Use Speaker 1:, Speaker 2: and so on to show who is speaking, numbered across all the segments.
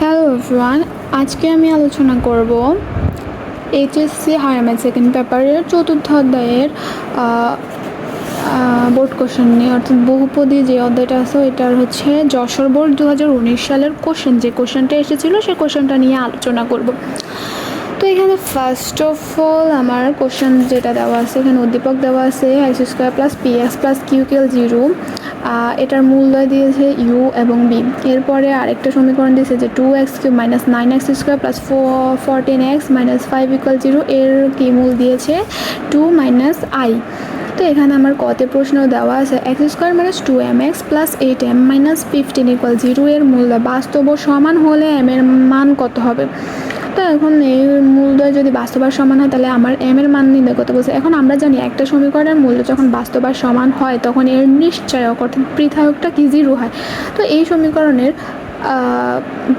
Speaker 1: Hello everyone, আজকে আমি আলোচনা করব এইচএসসি হায়ার ম্যাথ সেকেন্ড পেপারের চতুর্থ অধ্যায়ের বোর্ড কোশ্চেন নিয়ে। অর্থাৎ বহুপদী যে অধ্যায়টা আছে এটার হচ্ছে যশোর বোর্ড 2019 সালের কোশ্চেন, যে কোশ্চেনটা এসেছিলো সেই কোশ্চেনটা নিয়ে আলোচনা করব। তো এখানে ফার্স্ট অফ অল আমার কোশ্চেন যেটা দেওয়া আছে, এখানে উদ্দীপক দেওয়া আছে x square plus p x plus q equal 0। এটার মূল্যয় দিয়েছে ইউ এবং বি। এরপরে আরেকটা সমীকরণ দিয়েছে যে 2x³ minus 9x square plus 14x minus 5 equal 0। এর কি মূল দিয়েছে 2 মাইনাস আই। তো এখানে আমার কতে প্রশ্ন দেওয়া আছে x square minus 2mx plus 8m minus 15 equal 0 এর মূল্য বাস্তব ও সমান হলে m এর মান কত হবে। তো এখন এই মূলদ্বয় যদি বাস্তব আর সমান হয় তাহলে আমার m এর মান নির্ণয় করতে বলছে। এখন আমরা জানি একটা সমীকরণের মূল্য যখন বাস্তব আর সমান হয় তখন এর নিশ্চয়ক অর্থাৎ পৃথকটা কি 0 হয়। তো এই সমীকরণের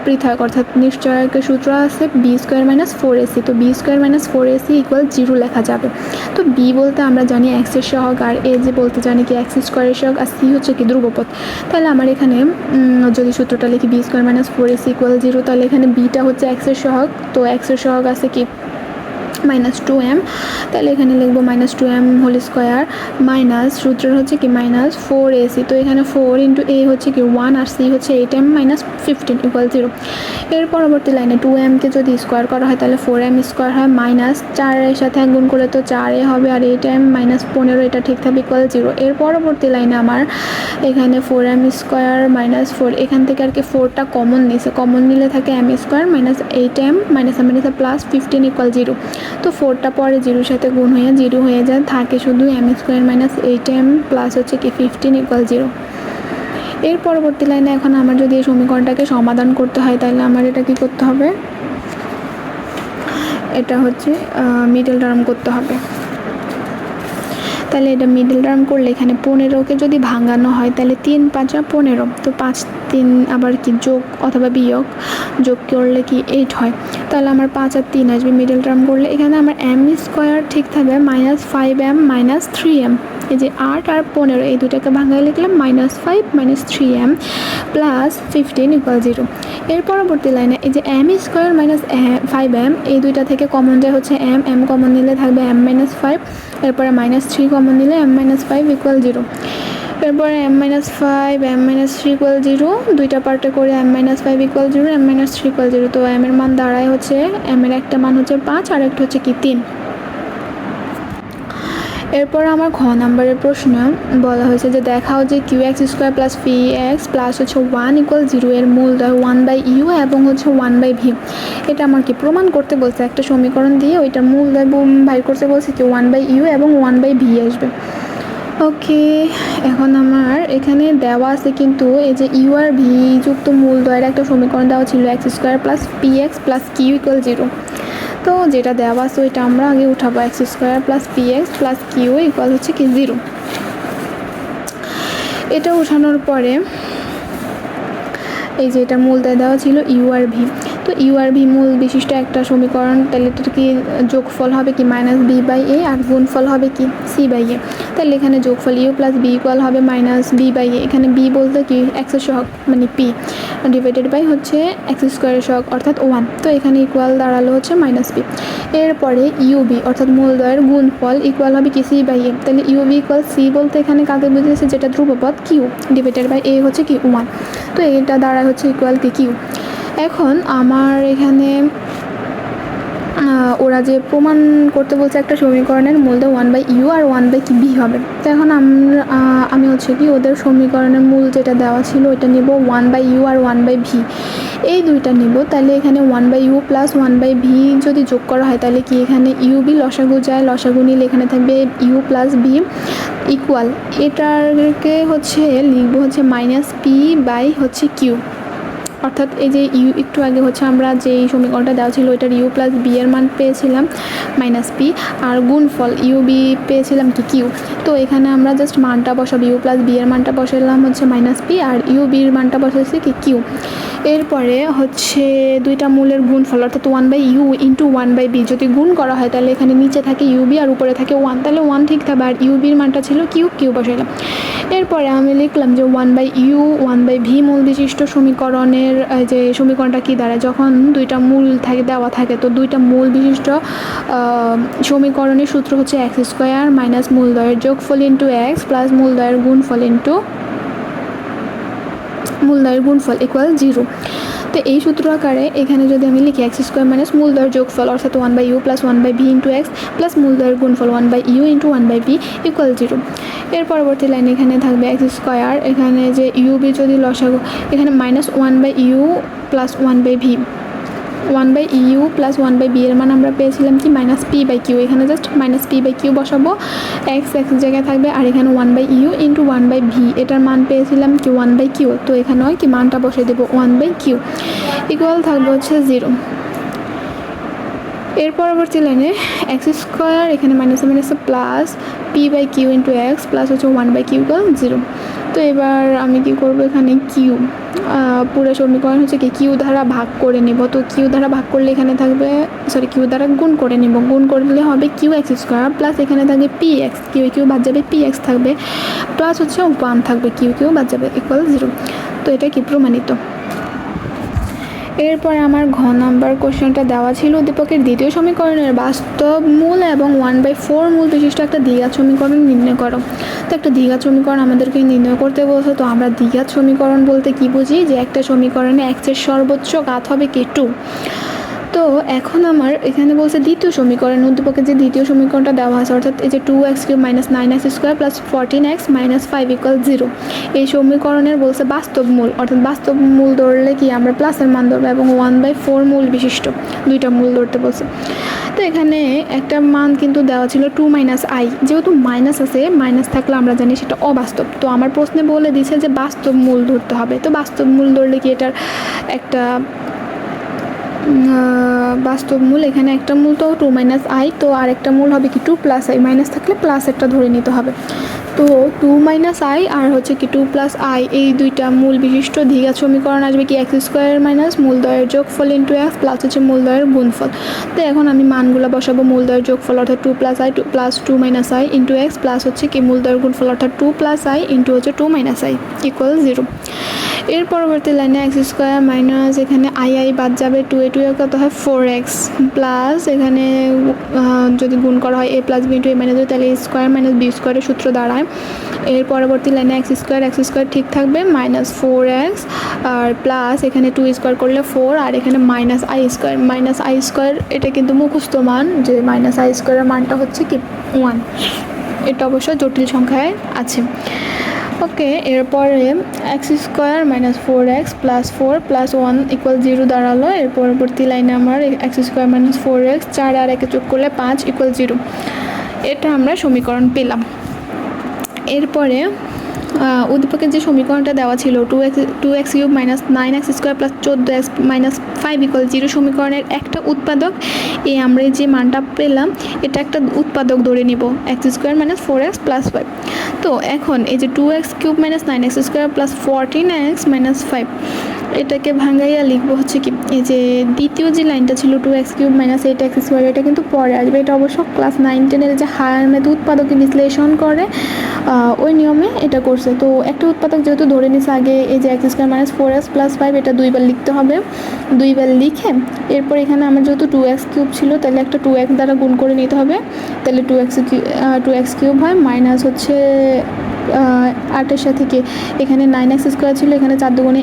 Speaker 1: পৃথক অর্থাৎ নিশ্চয়কের সূত্র আছে বি স্কোয়ার মাইনাস 4ac। তো B square minus 4ac equal 0 লেখা যাবে। তো বি বলতে আমরা জানি এক্সের সহগ, আর এ যে বলতে জানি কি এক্স স্কোয়ারের সহগ, আর সি হচ্ছে কি ধ্রুবপদ। তাহলে আমার এখানে যদি সূত্রটা লিখি B square minus 4ac equal 0, তাহলে এখানে বিটা হচ্ছে এক্সের সহগ। তো এক্সের সহগ আছে কি মাইনাস 2m, তাহলে এখানে লিখবো minus 2m whole square minus সূত্র হচ্ছে কি মাইনাস 4ac। তো এখানে 4 ইন্টু এ হচ্ছে কি 1 আর সি হচ্ছে 8m মাইনাস 15 ইকুয়াল 0। এর পরবর্তী লাইনে 2mকে যদি স্কোয়ার করা হয় তাহলে 4m স্কোয়ার হয় মাইনাস 4 এর সাথে গুণ করলে তো 4a হবে, আর 8m মাইনাস 15 এটা ঠিক থাকবে ইকুয়াল 0। এর পরবর্তী লাইনে আমার এখানে 4m স্কোয়ার মাইনাস 4, এখান থেকে আর কি 4টা কমন নিয়েছে, কমন নিলে থাকে m square minus 8m minus plus 15 equal 0। তো 4টা পরে 0-র সাথে গুণ হয়ে 0 হয়ে যায়, থাকে শুধু m square minus 8m plus হচ্ছে কি 15 ইকুয়াল 0। এর পরবর্তী লাইনে এখন আমার যদি এই সমীকরণটাকে সমাধান করতে হয় তাহলে আমার এটা কি করতে হবে, এটা হচ্ছে মিডল টার্ম করতে হবে। তাহলে এটা মিডল টার্ম করলে এখানে 15কে যদি ভাঙানো হয় তাহলে 3 5 15, তো 5 3 আবার কি যোগ অথবা বিয়োগ, যোগ করলে কি 8 হয়। তাহলে আমার 5 আর 3 আসবে মিডল টার্ম করলে। এখানে আমার m স্কোয়ার ঠিক থাকবে মাইনাস 5m মাইনাস 3m। এই যে 8 আর 15 এই দুটাকে ভাঙায় লিখলাম minus 5 minus 3m plus 15 equal 0। এর পরবর্তী লাইনে এই যে m স্কোয়ার মাইনাস 5m এই দুইটা থেকে কমন যায় হচ্ছে m কমন নিলে থাকবে m মাইনাস 5, এরপরে মাইনাস 3 কমন নিলে m মাইনাস 5 ইকুয়াল 0। এরপরে m minus 5 m minus 3 equal 0, দুইটা পার্টে করে m minus 5 equal 0 m minus 3 equal 0। তো m এর মান দাঁড়ায় হচ্ছে m এর একটা মান হচ্ছে 5 আর একটা হচ্ছে কি 3। এরপর আমার ঘ নাম্বারের প্রশ্ন বলা হয়েছে যে দেখাও যে q x square plus p x plus হচ্ছে 1 ইকুয়াল 0 এর মূলদ্বয় 1/u এবং হচ্ছে 1/v। এটা আমার কি প্রমাণ করতে বলছে, একটা সমীকরণ দিয়ে ওইটার মূলদ্বয় বাইর করতে বলছে কি 1/u এবং 1/v আসবে। ওকে, এখন আমার এখানে দেওয়া আছে কিন্তু এই যে ইউ আর ভি যুক্ত মূলদ্বয়ের একটা সমীকরণ দেওয়া ছিল x square plus p x plus q equal 0। তো যেটা দেওয়া আছে ওইটা আমরা আগে উঠাবো, x square plus p x plus q equal হচ্ছে কি 0। এটা উঠানোর পরে এই যে এটা মূলদ্বয় দেওয়া ছিল ইউ আর ভি। তো ইউ আর ভি মূল বিশিষ্ট একটা সমীকরণ, তাহলে এটা কি যোগফল হবে কি মাইনাস বি বাই এ আর গুণফল হবে কি সি বাই এ। তাহলে এখানে যোগফল ইউ প্লাস বি ইকুয়াল হবে মাইনাস বি বাই এ। এখানে বি বলতে কি এক্সের সহগ মানে পি ডিভাইডেড বাই হচ্ছে এক্স স্কোয়ারের সহগ অর্থাৎ 1। তো এখানে ইকুয়াল দাঁড়ালো হচ্ছে মাইনাস বি। এরপরে ইউবি অর্থাৎ মূলদ্বয়ের গুণফল ইকুয়াল হবে কি সি বাই এ। তাহলে ইউবি ইকুয়াল সি বলতে এখানে কাকে বুঝেছে, যেটা ধ্রুবপদ কিউ ডিভাইডেড বাই এ হচ্ছে কি 1। তো এটা দাঁড়ায় হচ্ছে ইকুয়াল কি কিউ। এখন আমার এখানে ওরা যে প্রমাণ করতে বলছে একটা সমীকরণের মূলদ্বয় 1/u আর 1/v হবে। তো এখন আমি হচ্ছে কি ওদের সমীকরণের মূল যেটা দেওয়া ছিল ওইটা নিব 1/u আর 1/v, এই দুইটা নিব। তাহলে এখানে 1/u প্লাস 1/v যদি যোগ করা হয় তাহলে কি এখানে ইউবি লসাগু যায়, লসাগু নিলে এখানে থাকবে ইউ প্লাস ভি ইকুয়াল এটাকে হচ্ছে লিখবো হচ্ছে মাইনাস পি বাই হচ্ছে কিউ। অর্থাৎ এই যে ইউ একটু আগে হচ্ছে আমরা যেই সমীকরণটা দেওয়া ছিল ওইটার ইউ প্লাস বি এর মান পেয়েছিলাম মাইনাস পি, আর গুণফল ইউ বি পেয়েছিলাম কি কিউ। তো এখানে আমরা জাস্ট মানটা বসাবো, ইউ প্লাস বি এর মানটা বসালাম হচ্ছে মাইনাস পি আর ইউ বির মানটা বসাচ্ছি কি কিউ। এরপরে হচ্ছে দুইটা মূলের গুণফল অর্থাৎ 1/u ইন্টু 1/v যদি গুণ করা হয় তাহলে এখানে নিচে থাকে ইউবি আর উপরে থাকে 1, তাহলে 1 ঠিক থাকবে আর ইউবির মানটা ছিল কিউ বসাইলাম। এরপরে আমি লিখলাম যে 1/u 1/v মূল বিশিষ্ট সমীকরণের যে সমীকরণটা কী দাঁড়ায়, যখন দুইটা মূল দেওয়া থাকে, তো দুইটা মূল বিশিষ্ট সমীকরণের সূত্র হচ্ছে এক্স স্কোয়ার মাইনাস মূলদ্বয়ের যোগফল ইন্টু এক্স প্লাস মূলদ্বয়ের গুণফল ইন্টু মূলদ্বয়ের গুণফল ইকুয়াল 0। তো এই সূত্র আকারে এখানে যদি আমি লিখি এক্স স্কোয়ার মাইনাস মূলদ্বয়ের যোগফল অর্থাৎ 1/u plus 1/v into X plus মূলদ্বয়ের গুণফল 1/u ইন্টু 1/v ইকুয়াল 0। এর পরবর্তী লাইনে এখানে থাকবে এক্স স্কোয়ার, এখানে যে ইউবি যদি লসাগু, এখানে minus 1/u plus 1/v, 1/u plus 1/b এর মান আমরা পেয়েছিলাম কি মাইনাস p/q, এখানে জাস্ট মাইনাস p/q বসাবো, এক্স জায়গায় থাকবে, আর এখানে 1/u ইন্টু 1/v এটার মান পেয়েছিলাম কি 1/q, তো এখানেও কি মানটা বসে দেবো 1/q ইকুয়াল থাকবে হচ্ছে 0। এর পরবর্তী লাইনে এক্স স্কোয়ার, এখানে মাইনাসে মাইনাসে plus p/q into X plus হচ্ছে 1/q ইকুয়াল 0। তো এবার আমি কি করব, এখানে কিউ পুরো সমীকরণ হচ্ছে কি কিউ দ্বারা ভাগ করে নেব। তো কিউ দ্বারা ভাগ করলে এখানে থাকবে, সরি কিউ দ্বারা গুণ করে নেব, গুণ করলে হবে কিউ এক্স স্কোয়ার প্লাস এখানে থাকবে পি এক্স, কিউ বাদ যাবে পি এক্স থাকবে প্লাস হচ্ছে 1 থাকবে, কিউ বাদ যাবে ইকুয়াল 0। তো এটা কি প্রমাণিত। এরপরে আমার ঘ নাম্বার কোশ্চেনটা দেওয়া ছিল উদ্দীপকের দ্বিতীয় সমীকরণের বাস্তব মূল এবং 1/4 মূল বিশিষ্ট একটা দ্বিঘাত সমীকরণ নির্ণয় করো। তো একটা দ্বিঘাত সমীকরণ আমাদেরকে নির্ণয় করতে বলছে। তো আমরা দ্বিঘাত সমীকরণ বলতে কি বুঝি, যে একটা সমীকরণে এক্সের সর্বোচ্চ ঘাত হবে কি 2। তো এখন আমার এখানে বলছে দ্বিতীয় সমীকরণ, উদ্দীপকের যে দ্বিতীয় সমীকরণটা দেওয়া আছে অর্থাৎ এই যে 2x³ minus 9x square plus 14x minus 5 equal 0, এই সমীকরণের বলছে বাস্তব মূল, অর্থাৎ বাস্তব মূল ধরলে কি আমরা প্লাসের মান ধরবো এবং 1/4 মূল বিশিষ্ট দুইটা মূল ধরতে বলছে। তো এখানে একটা মান কিন্তু দেওয়া ছিল 2 - i, যেহেতু মাইনাস আছে, মাইনাস থাকলে আমরা জানি সেটা অবাস্তব। তো আমার প্রশ্নে বলে দিছে যে বাস্তব মূল ধরতে হবে। তো বাস্তব মূল ধরলে কি এটার একটা বাস্তব মূল, এখানে একটা মূল তো 2 - i, তো আরেকটা মূল হবে কি 2 + i, মাইনাস থাকলে প্লাস একটা ধরে নিতে হবে। তো 2 - i আর হচ্ছে কি 2 + i এই দুইটা মূল বিশিষ্ট দ্বিঘাত সমীকরণ আসবে কি এক্স স্কোয়ার মাইনাস মূলদ্বয়ের যোগফল ইন্টু এক্স প্লাস হচ্ছে মূলদ্বয়ের গুণফল। তো এখন আমি মানগুলো বসাবো, মূলদ্বয়ের যোগফল অর্থাৎ 2 + i plus 2 - i into X plus হচ্ছে কি মূলদ্বয়ের গুণফল অর্থাৎ 2 + i ইন্টু হচ্ছে 2 - i ইকুয়াল 0। এর পরবর্তী লাইনে এক্স স্কোয়ার মাইনাস এখানে i বাদ যাবে, 2 কত হয় 4x প্লাস এখানে যদি গুণ করা হয় a + b * a - b, তাহলে a স্কোয়ার মাইনাস b স্কোয়ারের সূত্র দাঁড়ায়। এর পরবর্তী লাইনে এক্স স্কোয়ার ঠিক থাকবে মাইনাস 4x আর প্লাস এখানে 2 স্কোয়ার করলে 4 আর এখানে মাইনাস i স্কোয়ার, এটা কিন্তু মুখস্থ মান যে মাইনাস i স্কোয়ারের মানটা হচ্ছে কি 1, এটা অবশ্য জটিল সংখ্যায় আছে। ওকে, এরপরে x square minus 4x plus 4 plus 1 equal 0 দাঁড়ালো। এর পরবর্তী লাইনে আমার এক্স স্কোয়ার মাইনাস 4x 4 আর 1 যোগ করলে 5 ইকুয়াল 0, এটা আমরা সমীকরণ পেলাম। এরপরে উদ্দীপকের যে সমীকরণটা দেওয়া ছিল 2x³ minus 9x square plus 14x minus 5 equal 0 সমীকরণের একটা উৎপাদক, এই আমরা যে মানটা পেলাম এটা একটা উৎপাদক ধরে নিব x square minus 4x plus 5। তো এখন এই যে 2x³ minus 9x square plus 14x minus 5 এটাকে ভাঙাইয়া লিখবো হচ্ছে কি এই যে দ্বিতীয় যে লাইনটা ছিল 2x³ মাইনাস 8x স্কোয়ার, এটা কিন্তু পরে আসবে, এটা অবশ্য ক্লাস 9-10 যে হায়ার ম্যাথ উৎপাদকে বিশ্লেষণ করে ওই নিয়মে এটা করছে। তো একটা উৎপাদক যেহেতু ধরে নিছে আগে, এই যে x square minus 4x plus 5 এটা দুইবার লিখতে হবে, দুইবার লিখে এরপর এখানে আমার যেহেতু 2x³ ছিল তাহলে একটা 2x দ্বারা গুণ করে নিতে হবে, তাহলে 2x³ হয় মাইনাস হচ্ছে 8-এর সাথে কি এখানে 9x স্কোয়ার ছিল, এখানে 4 দুগুণে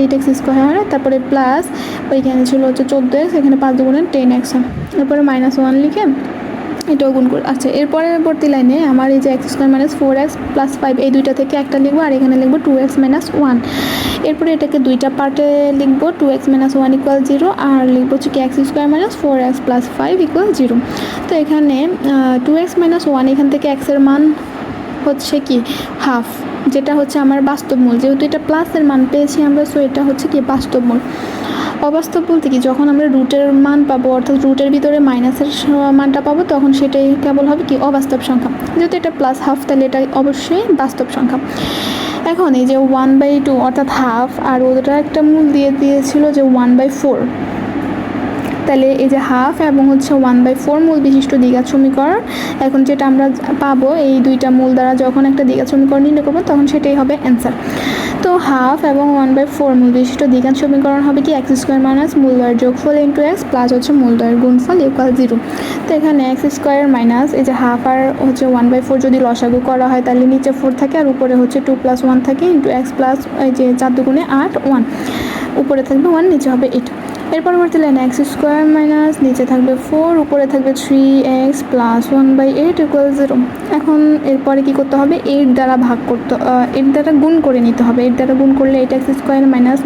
Speaker 1: 8x স্কোয়ার হয়, তারপরে প্লাস ওইখানে ছিল হচ্ছে 14x, এখানে 5 দুগুণে 10x, তারপরে -1 লিখে এটাও গুণ করে। আচ্ছা, এর পরবর্তী লাইনে আমার এই যে x square minus 4x plus 5 এই দুইটা থেকে একটা লিখবো আর এখানে লিখবো 2x মাইনাস 1। এরপরে এটাকে দুইটা পার্টে লিখবো 2x মাইনাস 1 ইকুয়াল 0 আর লিখবো হচ্ছে কি x square minus 4x plus 5 equal 0। তো এখানে 2x মাইনাস 1 এখান থেকে এক্সের মান হচ্ছে কি হাফ, যেটা হচ্ছে আমার বাস্তব মূল, যেহেতু এটা প্লাসের মান পেয়েছি আমরা, সো এটা হচ্ছে কি বাস্তব মূল। অবাস্তব বলতে কি যখন আমরা রুটের মান পাবো অর্থাৎ রুটের ভিতরে মাইনাসের মানটা পাবো তখন সেটাই কেবল হবে কি অবাস্তব সংখ্যা, যেহেতু এটা প্লাস হাফ তাহলে এটা অবশ্যই বাস্তব সংখ্যা। এখন এই যে 1/2 অর্থাৎ হাফ আর ওটা একটা মূল দিয়েছিল যে 1/4, তাহলে এই যে হাফ এবং হচ্ছে 1/4 মূল বিশিষ্ট দ্বিঘাত সমীকরণ, এখন যেটা আমরা পাবো এই দুইটা মূল দ্বারা যখন একটা দ্বিঘাত সমীকরণ নির্ণয় করবো তখন সেটাই হবে অ্যান্সার। তো হাফ এবং 1/4 মূল বিশিষ্ট দ্বিঘাত সমীকরণ হবে কি x² মাইনাস মূলদ্বয়ের যোগফল ইন্টু এক্স প্লাস হচ্ছে মূলদ্বয়ের গুণফল ইকুয়াল 0। তো এখানে x² মাইনাস এই যে হাফ আর হচ্ছে 1/4 যদি লসাগু করা হয় তাহলে নিচে 4 থাকে আর উপরে হচ্ছে 2 + 1 থাকে ইন্টু এক্স প্লাস এই যে 4 দুগুণে 8 1, উপরে থাকবে 1 নিচে হবে 8। এর পরবর্তী লাইনে x² মাইনাস নিচে থাকবে 4 উপরে থাকবে 3x প্লাস 1/8 ইকুয়াল 0। এখন এরপরে কী করতে হবে, 8 দ্বারা ভাগ করতে 8 দ্বারা গুণ করে নিতে হবে। 8 দ্বারা গুণ করলে 8x² মাইনাস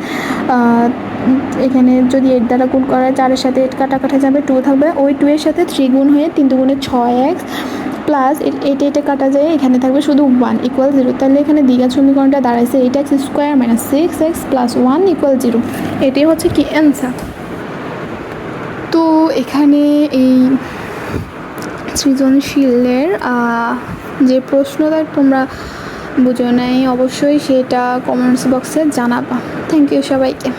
Speaker 1: এখানে যদি 8 দ্বারা গুণ করা হয় 4-এর সাথে 8 কাটা যাবে, 2 থাকবে, ওই 2 এর সাথে 3 গুণ হয়ে 3 দুগুণে 6x প্লাস 8 কাটা যায়, এখানে থাকবে শুধু 1 ইকুয়াল 0। তাহলে এখানে দ্বিঘাত সমীকরণটা দাঁড়াইছে 8x² minus 6x plus 1 equal 0। এটাই হচ্ছে কি অ্যান্সার। তো এখানে এই সৃজনশীলের যে প্রশ্নটা তোমরা বুঝো নাই অবশ্যই সেটা কমেন্টস বক্সে জানাবা। থ্যাংক ইউ সবাইকে।